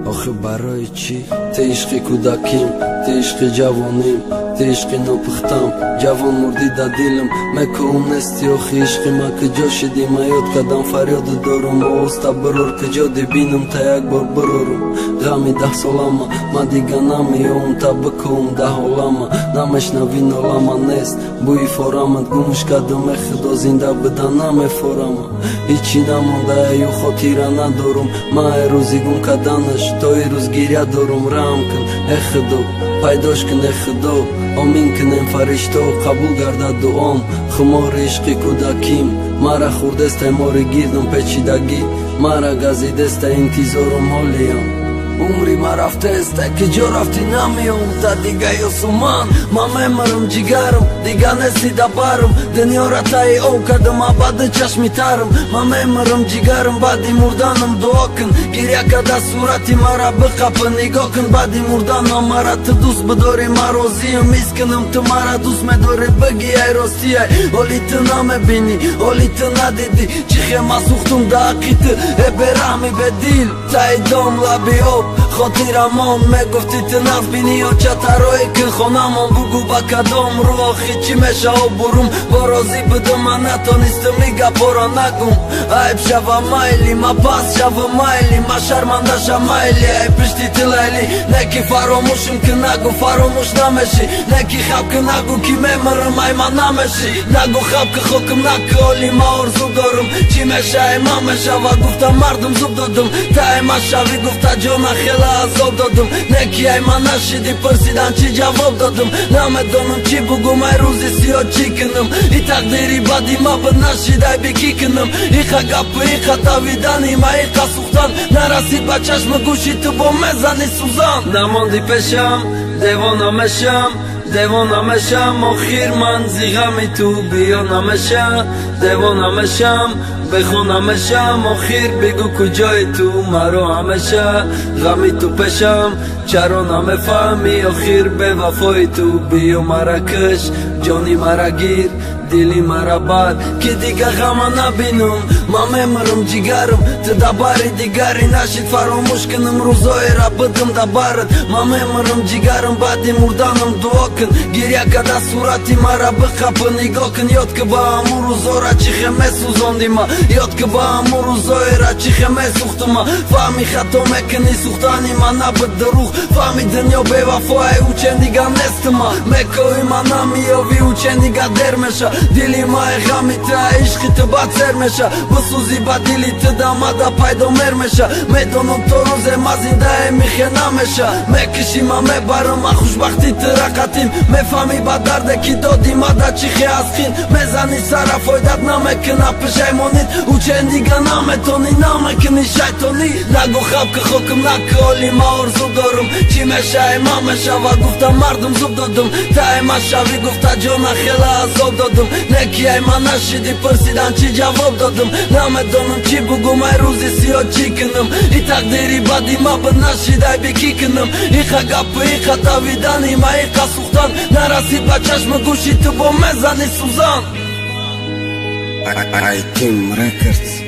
آخه برای چی؟ ته عشق کودکیم، ته عشق جوانیم، ته عشق نپختم جوان مردی دا دیلم مکوم نستی آخه عشق ما کجا شدی ما یاد کدم فریاد دارم و استا برور کجا دی بینم تا یک بار برورم غمی 10 سالم ما دیگه نمیام تا بکوم ده حالم نمشنوین عالم نست بوی فارمت گمش کدم خدا زنده بدن نمیفارم هیچی نمانده یو خاطیره ندارم ما روزی گم کدنش تا روز گیریه دارم رحم کن خدا پیداش کن خدا آمین کنم فرشتا قبول گردد دعام خمار عشق کودکیم مرا خوردست مار گیردم پیچیدگی مرا گزیدست انتظارم حالیم عمری ما رفته است که جا رفتی نمیام تا دیگه یاسومان ما میمرم جگرم دیگه نسیده برم دنیا را تایی او کدم بعد چشمی ترم ما میمرم جگرم بعدی مردنم دعا کن گریه کده صورتی مرا بقب نگاه کن بعدی مردنم مرا تو دوست بداری ما راضیم میسکنم تو مرا دوست میداری بگی ای راستی ای حالی تو نمیبینی حالی تو ندیدی چیخه ما سوختم دقیقی تو برهمی به دیل تای دام لبی آب خاطرمان میگفتی تو نزبینی و چطرایی که خونمان بگو با کدام رو آخی چی میشه و برم با رازی بدم من نتانستم میگه پارا نگم عیب شوه مایلی ما پس شوه مایلی ما شرمنده شوه مایلی ای پشتی تلیلی نکی فراموشم که نگو فراموش نمیشی نکی خواب که نگو که میمرم ای من نمیشی نگو خواب که خوکم نکالی ما ارزو دارم چی میشه ای ما میشه و گفتم مردم زوب دادم تا ای ما شوی گفته جانا خیلی عذاب دادم نکی ای من نشیدی پرسیدن چی جواب دادم نمیدانم چی بگم ای روزی سیاه چی کنم ای تقدیری بدی ما بد نشید ای بکی کنم ای گپ ای تاویدنی ما ای سوختن نرسید با چشم گوشی تو با مزنی سوزان نماندی پیشم دیوانه میشم آخیر من زیغمی تو بیانه میشم دیوانه میشم بخونه میشم آخیر بگو کجای تو مرا همیشه غمی تو پیشم چرا نمیفهمی آخیر به وفای تو بیا مرا کش جانی مرا گیر دلی مرا بر که دیگه غم نبینم ما میمرم جگرم تو دباری دیگری نشید فراموش کنم روزای را بدم دبارت ما میمرم جگرم بعدی مردنم دعا کن گریه کده صورتی مرا بقب نگاه کن یاد که با همون روزا را چی خمه سوزاندی ما یاد که با همون روزای را چی خمه سوختم ما فهمی خطا میکنی سوختانی ما نبود دروغ فهمی دنیا به وفای او چند دیگه نست ما میکوی ما نمیابی او چند دیگه در میشه دلی ما غمی تا عشقی تو بد سر میشه بسوزی با دلی تو دامده پیدا مر میشه میدونم تو روز ما زنده میخه نمیشه میکشی ما میبرم ما خوشبختی ترقتیم میفهمی با درده کی دادی ما دا چیخی از خین میزنی سر فایدت نمیکنه پشیمانید او چند دیگه نمیتونی نمیکنی شیطانی نگو خواب که خوکم نکالی ما ارزو دارم چی میشه ما میشه و گفتم مردم زوب دادم تا ما شوی گفته جانا خیلی عذاب دادم نکی ای من نشیدی پرسیدن چی جواب دادم نمیدانم چی بگم ای روزی سیاه چی کنم ای تقدیری بدی ما بد نشید ای بکی کنم ای گپ ای تاویدنی ما ای سوختن نرسید با چشم گوشی تو با مزنی سوزان I Team Records